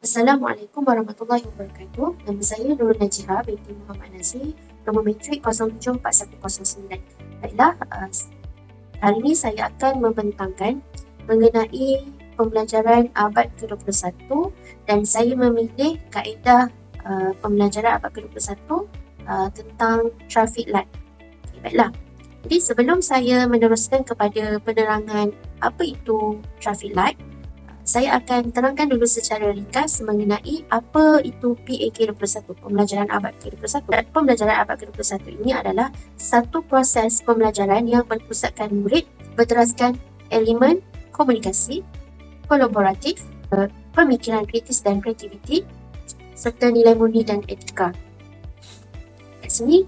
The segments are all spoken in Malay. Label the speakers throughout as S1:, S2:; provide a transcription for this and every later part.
S1: Assalamualaikum warahmatullahi wabarakatuh. Nama saya Nurul Najihah binti Muhammad Nazri, nombor matrik 074109. Baiklah, hari ini saya akan membentangkan mengenai pembelajaran abad ke-21 dan saya memilih kaedah pembelajaran abad ke-21 tentang traffic light. Okay, baiklah. Jadi sebelum saya meneruskan kepada penerangan apa itu traffic light, saya akan terangkan dulu secara ringkas mengenai apa itu PA-ke-21, pembelajaran abad ke-21. Pembelajaran abad ke-21 ini adalah satu proses pembelajaran yang berpusatkan murid berteraskan elemen komunikasi, kolaboratif, pemikiran kritis dan kreativiti, serta nilai murni dan etika. Kat sini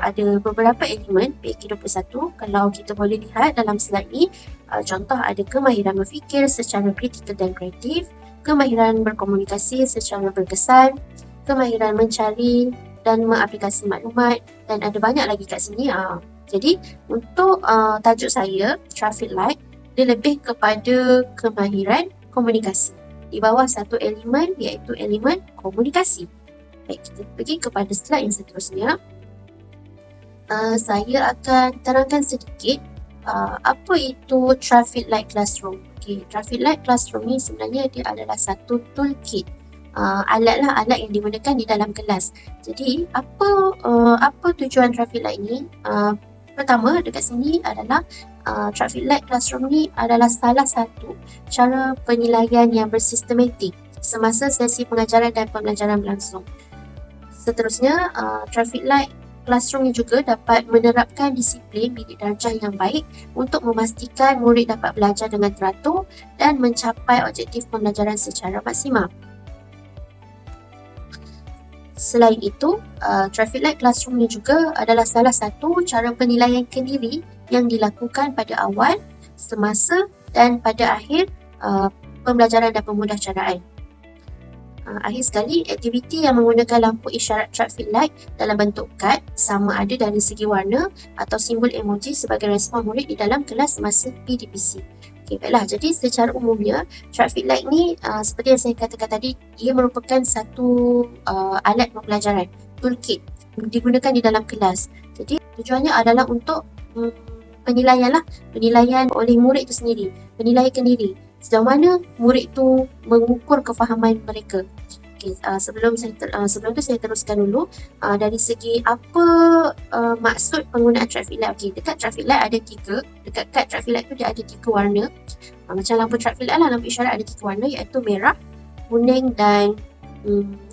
S1: ada beberapa elemen PA-ke-21. Kalau kita boleh lihat dalam slide ni, contoh ada kemahiran berfikir secara kritikal dan kreatif, kemahiran berkomunikasi secara berkesan, kemahiran mencari dan mengaplikasi maklumat, dan ada banyak lagi kat sini. Jadi untuk tajuk saya, traffic light, dia lebih kepada kemahiran komunikasi di bawah satu elemen iaitu elemen komunikasi. Baik, kita pergi kepada slide yang seterusnya. Saya akan terangkan sedikit apa itu traffic light classroom. Okay, traffic light classroom ni sebenarnya dia adalah satu toolkit, alat yang digunakan di dalam kelas. Jadi apa tujuan traffic light ni? Pertama, dekat sini adalah traffic light classroom ni adalah salah satu cara penilaian yang bersistematik semasa sesi pengajaran dan pembelajaran berlangsung. Seterusnya, traffic light classroom juga dapat menerapkan disiplin bidik darjah yang baik untuk memastikan murid dapat belajar dengan teratur dan mencapai objektif pembelajaran secara maksimal. Selain itu, traffic light classroom ni juga adalah salah satu cara penilaian kendiri yang dilakukan pada awal, semasa dan pada akhir pembelajaran dan pemudahcaraan. Akhir sekali, aktiviti yang menggunakan lampu isyarat traffic light dalam bentuk kad sama ada dari segi warna atau simbol emoji sebagai respon murid di dalam kelas semasa PDPC. Okay, baiklah. Jadi secara umumnya, traffic light ni seperti yang saya katakan tadi, ia merupakan satu alat pembelajaran, toolkit, digunakan di dalam kelas. Jadi tujuannya adalah untuk penilaian oleh murid itu sendiri, penilaian kendiri. Sejauh mana murid tu mengukur kefahaman mereka. Okay, sebelum tu saya teruskan dulu dari segi apa maksud penggunaan traffic light. Okay, dekat traffic light ada tiga, dekat kad traffic light tu dia ada tiga warna. Macam lampu traffic light lah, lampu isyarat ada tiga warna iaitu merah, kuning dan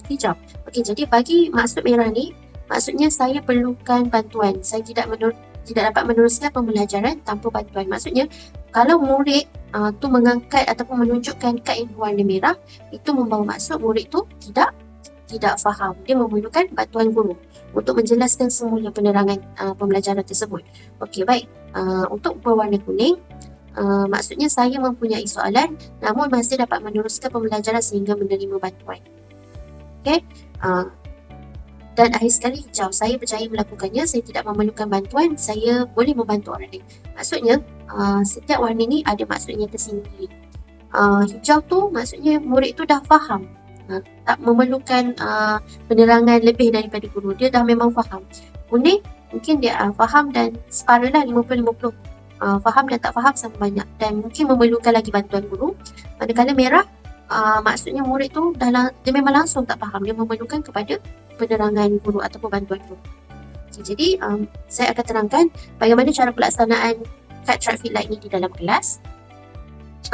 S1: hijau. Okay, jadi bagi maksud merah ni, maksudnya saya perlukan bantuan. Saya tidak dapat meneruskan pembelajaran tanpa bantuan. Maksudnya, kalau murid tu mengangkat ataupun menunjukkan kad yang berwarna merah, itu membawa maksud murid tu tidak faham. Dia memerlukan bantuan guru untuk menjelaskan semula penerangan pembelajaran tersebut. Okey, baik. Untuk berwarna kuning, maksudnya saya mempunyai soalan namun masih dapat meneruskan pembelajaran sehingga menerima bantuan. Okey. Dan akhir sekali hijau, saya berjaya melakukannya, saya tidak memerlukan bantuan, saya boleh membantu orang lain. Maksudnya, setiap warna ni ada maksudnya tersendiri. Hijau tu maksudnya murid tu dah faham, tak memerlukan penerangan lebih daripada guru, dia dah memang faham. Kuning, mungkin dia faham dan separa lah, 50-50. Faham dan tak faham sama banyak dan mungkin memerlukan lagi bantuan guru. Manakala merah, maksudnya murid tu dia memang langsung tak faham, dia memerlukan kepada penerangan guru ataupun bantuan guru. Jadi saya akan terangkan bagaimana cara pelaksanaan kad traffic light ni di dalam kelas.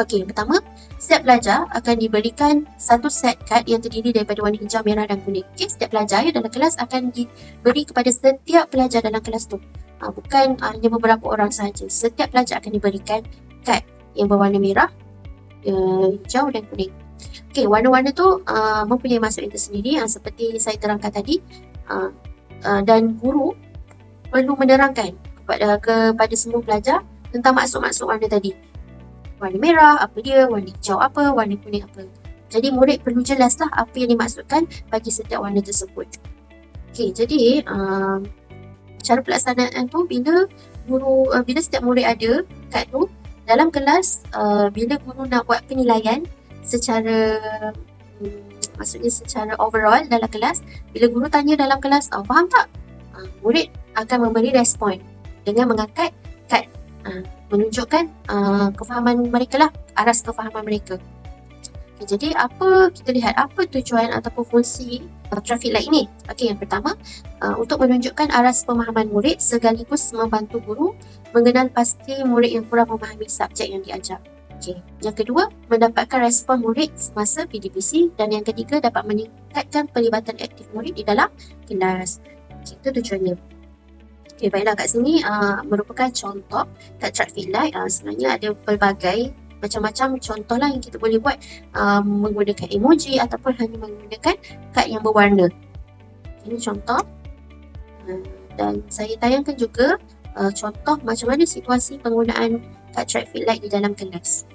S1: Okey, pertama, setiap pelajar akan diberikan satu set kad yang terdiri daripada warna hijau, merah dan kuning. Okey, setiap pelajar dalam kelas akan diberi kepada setiap pelajar dalam kelas tu. Bukan hanya beberapa orang sahaja. Setiap pelajar akan diberikan kad yang berwarna merah, hijau dan kuning. Okey, warna-warna tu mempunyai maksud yang tersendiri seperti saya terangkan tadi, dan guru perlu menerangkan kepada semua pelajar tentang maksud-maksud warna tadi. Warna merah apa dia, warna hijau apa, warna kuning apa. Jadi murid perlu jelaslah apa yang dimaksudkan bagi setiap warna tersebut. Okey, jadi cara pelaksanaan tu bila setiap murid ada kad tu dalam kelas, bila guru nak buat penilaian secara maksudnya secara overall dalam kelas, bila guru tanya dalam kelas, faham tak? Murid akan memberi respon dengan mengangkat kad, menunjukkan kefahaman mereka lah, aras kefahaman mereka. Okay, jadi kita lihat apa tujuan ataupun fungsi traffic light ni. Okey, yang pertama, untuk menunjukkan aras pemahaman murid sekaligus membantu guru mengenal pasti murid yang kurang memahami subjek yang diajar. Okey, yang kedua, mendapatkan respon murid semasa PDPC, dan yang ketiga, dapat meningkatkan pelibatan aktif murid di dalam kelas. Okay, itu tujuannya. Okay, baiklah, kat sini merupakan contoh kad traffic light. Sebenarnya ada pelbagai macam-macam contoh lah yang kita boleh buat, menggunakan emoji ataupun hanya menggunakan kad yang berwarna. Ini contoh, dan saya tayangkan juga contoh macam mana situasi penggunaan kad traffic light di dalam kelas.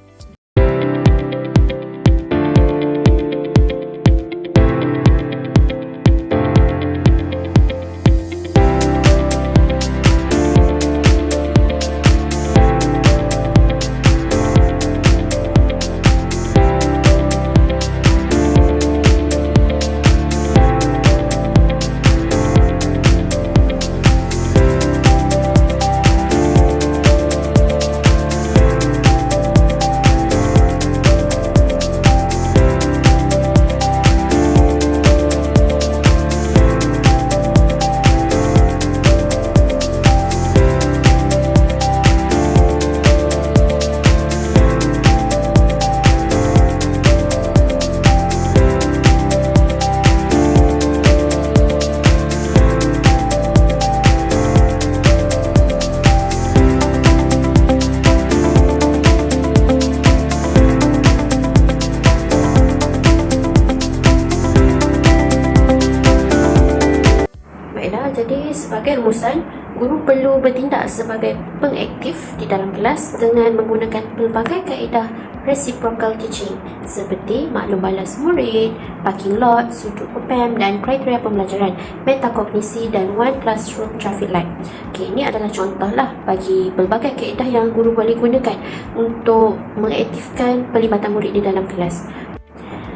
S1: Jadi sebagai rumusan, guru perlu bertindak sebagai pengaktif di dalam kelas dengan menggunakan pelbagai kaedah reciprocal teaching seperti maklum balas murid, parking lot, sudut PEM dan kriteria pembelajaran, metakognisi dan one classroom traffic light. Okay, ini adalah contoh lah bagi pelbagai kaedah yang guru boleh gunakan untuk mengaktifkan pelibatan murid di dalam kelas.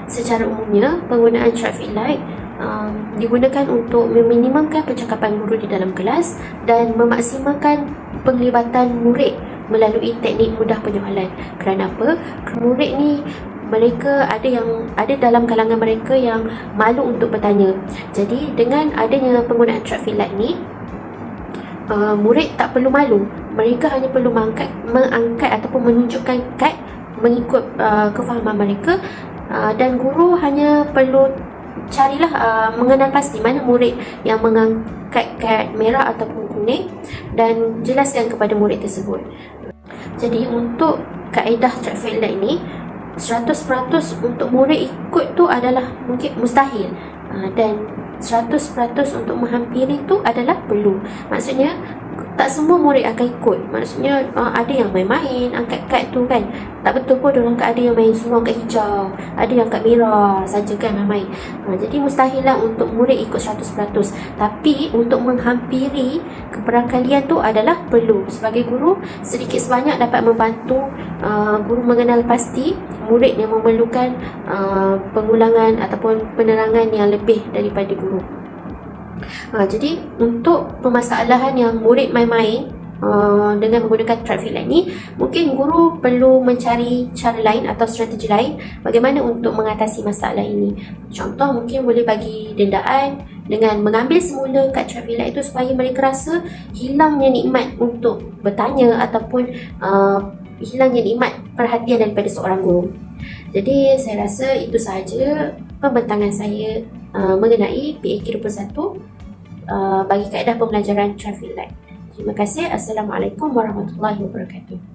S1: Secara umumnya, penggunaan traffic light digunakan untuk meminimumkan percakapan guru di dalam kelas dan memaksimalkan penglibatan murid melalui teknik mudah penyoalan. Kerana apa? Murid ni mereka ada dalam kalangan mereka yang malu untuk bertanya. Jadi dengan adanya penggunaan traffic light ni, murid tak perlu malu. Mereka hanya perlu mengangkat ataupun menunjukkan kad mengikut kefahaman mereka, dan guru hanya perlu carilah mengenal pasti mana murid yang mengangkat kad merah ataupun kuning dan jelaskan kepada murid tersebut. Jadi untuk kaedah traffic light ni 100% untuk murid ikut tu adalah mungkin mustahil, dan 100% untuk menghampiri tu adalah perlu. Maksudnya tak semua murid akan ikut. Maksudnya ada yang main-main angkat kad tu kan. Tak betul pun orang ada yang main semua angkat hijau, ada yang angkat merah saja kan main. Jadi mustahil lah untuk murid ikut 100%. Tapi untuk menghampiri keberangkalian tu adalah perlu. Sebagai guru, sedikit sebanyak dapat membantu guru mengenal pasti murid yang memerlukan pengulangan ataupun penerangan yang lebih daripada guru. Jadi untuk permasalahan yang murid main-main dengan menggunakan traffic light ni, mungkin guru perlu mencari cara lain atau strategi lain bagaimana untuk mengatasi masalah ini. Contoh, mungkin boleh bagi dendaan dengan mengambil semula kad traffic light itu supaya mereka rasa hilangnya nikmat untuk bertanya ataupun hilangnya nikmat perhatian daripada seorang guru. Jadi saya rasa itu sahaja pembentangan saya mengenai PAK 21 bagi kaedah pembelajaran traffic light. Terima kasih. Assalamualaikum warahmatullahi wabarakatuh.